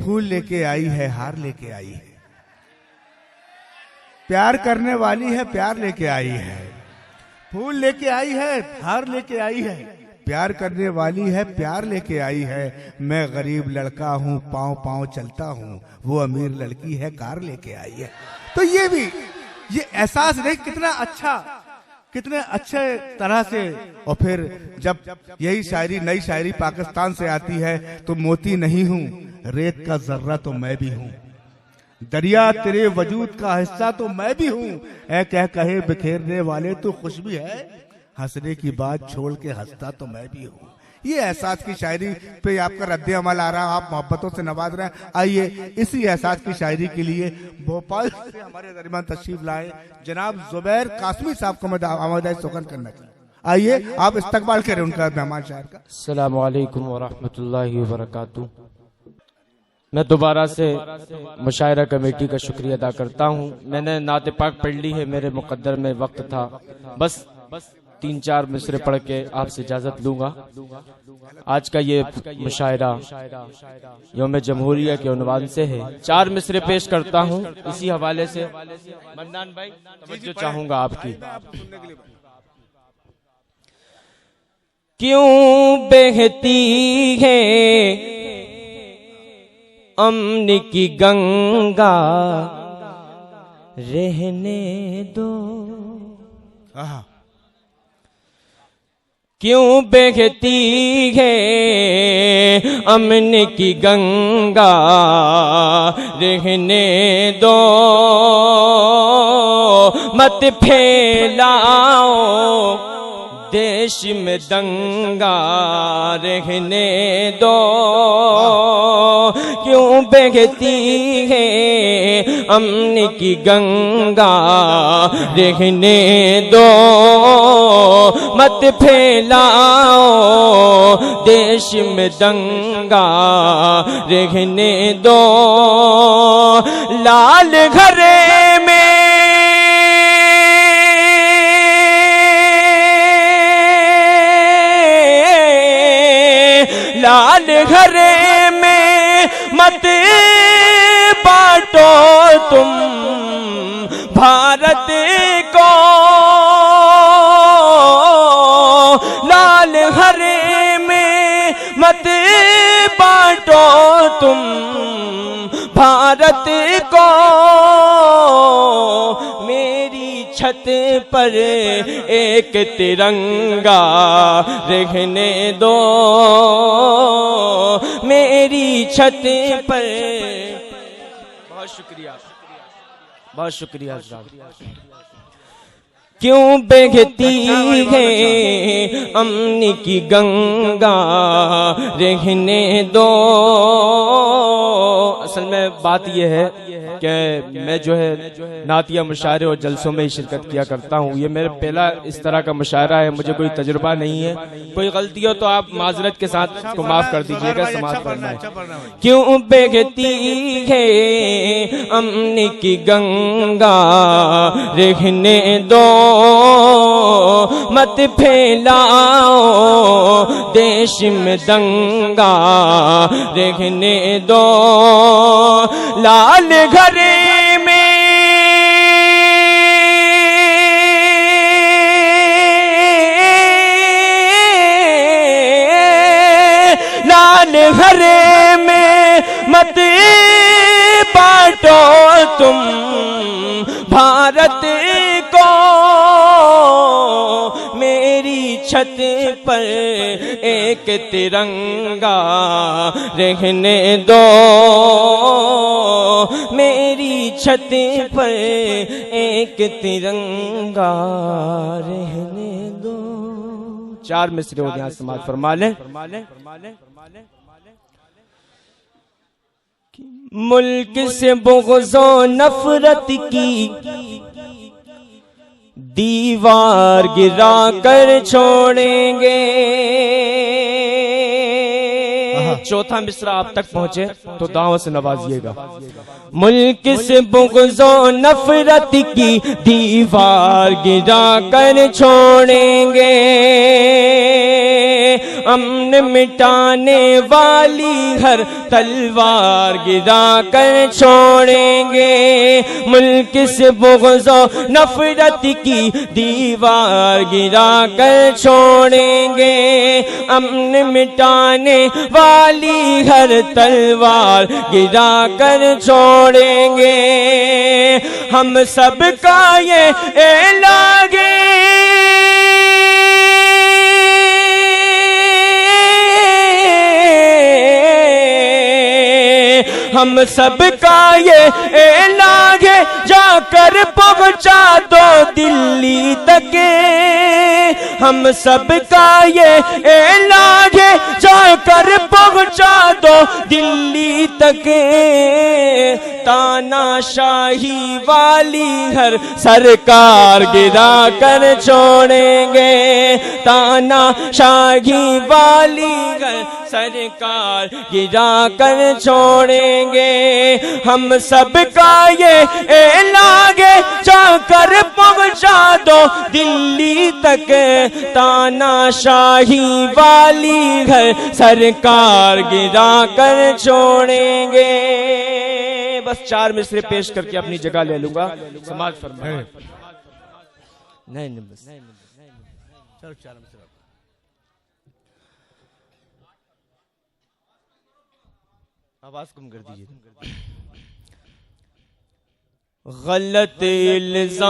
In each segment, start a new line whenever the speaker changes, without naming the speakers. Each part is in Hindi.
फूल लेके आई है, हार लेके आई है। प्यार करने वाली है, प्यार लेके आई है। फूल लेके आई है, हार लेके आई है। प्यार करने वाली है, प्यार लेके आई है। मैं गरीब लड़का हूँ, पाँव पाँव चलता हूँ, वो अमीर लड़की है, कार लेके आई है। तो ये भी ये एहसास नहीं, कितने अच्छे तरह से। और फिर जब यही शायरी, नई शायरी पाकिस्तान से आती है, तो मोती नहीं हूँ, रेत का जर्रा तो मैं भी हूँ, दरिया तेरे वजूद का हिस्सा तो मैं भी हूँ, ऐ कह कहे बिखेरने वाले तो खुश भी है, हंसने की बात छोड़ के हंसता तो मैं भी हूँ। ये एहसास की शायरी पे आपका रद्द अमल आ रहा है, आप मोहब्बतों से नवाज रहे हैं। आइए इसी एहसास की शायरी के लिए भोपाल से हमारे दरमियान तशरीफ लाए जनाब जुबैर कासमी साहब को मैं आमदाई सुखन करना चाहिए। आइए आप इस्तकबाल करें उनका मेहमान शायर का।
अस्सलामु अलैकुम व रहमतुल्लाहि व बरकातुहू। मैं दोबारा से मुशायरा कमेटी का शुक्रिया अदा करता हूँ। मैंने नात पाक पढ़ ली है, मेरे मुकद्दर में वक्त था, बस 3-4 मिसरे पढ़ के आपसे इजाजत लूंगा। आज का ये मुशायरा यौम जमहूरिया के उन्वान से है। 4 मिसरे पेश करता हूँ इसी हवाले से। मन्नान भाई तवज्जो चाहूंगा आपकी। क्यों बहती है अमन की गंगा, रहने दो। क्यों बहती है अमन की गंगा, रहने दो। मत फैलाओ देश में दंगा, रहने दो। क्यों बहती है अमन की गंगा, रहने दो। मत फैलाओ देश में दंगा, रहने दो। लाल घरे में लाल घरे में मत बांटो तुम भारत को। लाल घरे में मत बांटो तुम भारत को। मेरी छत पर एक तिरंगा, रहने दो। मेरी छत पर। बहुत शुक्रिया, बहुत शुक्रिया। क्यों बहती है अमन की गंगा, रहने दो। असल में बात यह है कि मैं जो है नातिया मुशायरे और जलसों में ही शिरकत किया करता हूँ। ये मेरा पहला इस तरह का मुशायरा है, मुझे कोई तजुर्बा नहीं है। कोई गलती हो तो आप माजरत के साथ इसको माफ कर दीजिएगा। समाज पढ़ना है। क्यों बहती है अमन की गंगा, रहने दो। मत फैलाओ देश में दंगा, रहने दो। लाल घरे में लाल घरे में मत बांटो तुम भारत को। मेरी छत पर एक तिरंगा, रहने दो। मेरी छत पर एक तिरंगा, रहने दो। 4 मिसरे हो गया, समाज फरमा ले। मुल्क से बुग़्ज़ो नफरत की दीवार गिरा कर छोड़ेंगे। चौथा मिसरा आप तक पहुंचे तो दावों से नवाजिएगा। मुल्क से बुग़्ज़ो नफरत की दीवार गिरा कर छोड़ेंगे। अमन मिटाने वाली हर तलवार गिरा कर छोड़ेंगे। मुल्क से बुग़्ज़ो नफरत की दीवार गिरा कर छोड़ेंगे। अमन मिटाने वाली हर तलवार गिरा कर छोड़ेंगे। हम सबका ये ऐलागे हम सबका ये ऐलान है, जाकर पहुंचा दो दिल्ली तक। हम सबका ये ऐलान है, जाकर पहुंचा दो दिल्ली तक। तानाशाही वाली हर सरकार गिरा कर छोड़ेंगे। तानाशाही वाली हर सरकार गिरा कर छोड़ेंगे। हम सबका ये ऐलान है, जाकर पहुंचा दो दिल्ली तक। तानाशाही वाली हर सरकार गिरा कर छोड़ेंगे। बस 4 मिसरे पेश करके अपनी जगह ले लूंगा। समाज फरमाए। नहीं बस चलो 4 मिसरे। आवाज कम कर दीजिए। गलत इल्जाम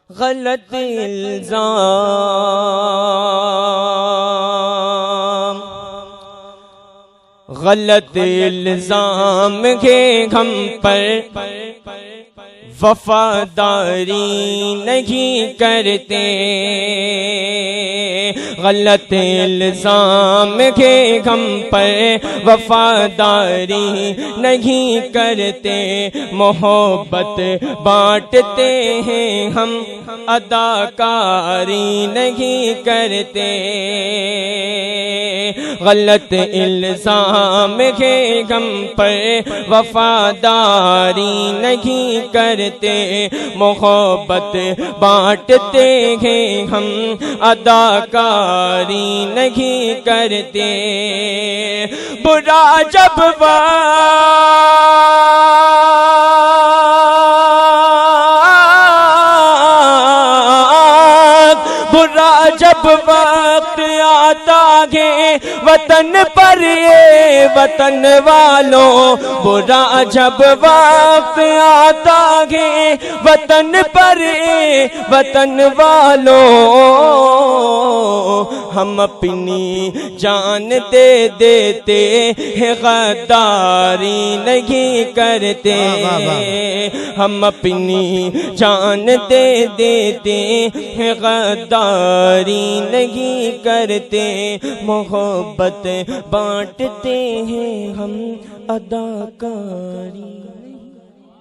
गलत इल्जाम गलत इल्जाम के हम पर वफादारी नहीं करते। गलत इल्जाम के हम पर वफादारी नहीं करते। मोहब्बत बांटते हैं हम, अदाकारी नहीं करते। गलत इल्जाम के हम पर वफादारी नहीं करते। मोहब्बत बांटते हैं हम, अदाकारी नहीं करते। बुरा जब जब वक्त आता है वतन पर ये वतन वालों। बुरा जब वक्त आता है वतन पर ये वतन वालों। हम अपनी जान दे देते हैं, गद्दारी नहीं करते। हम अपनी जान दे देते हैं, गद्दारी नहीं करते। मोहब्बत बांटते हैं हम, अदाकारी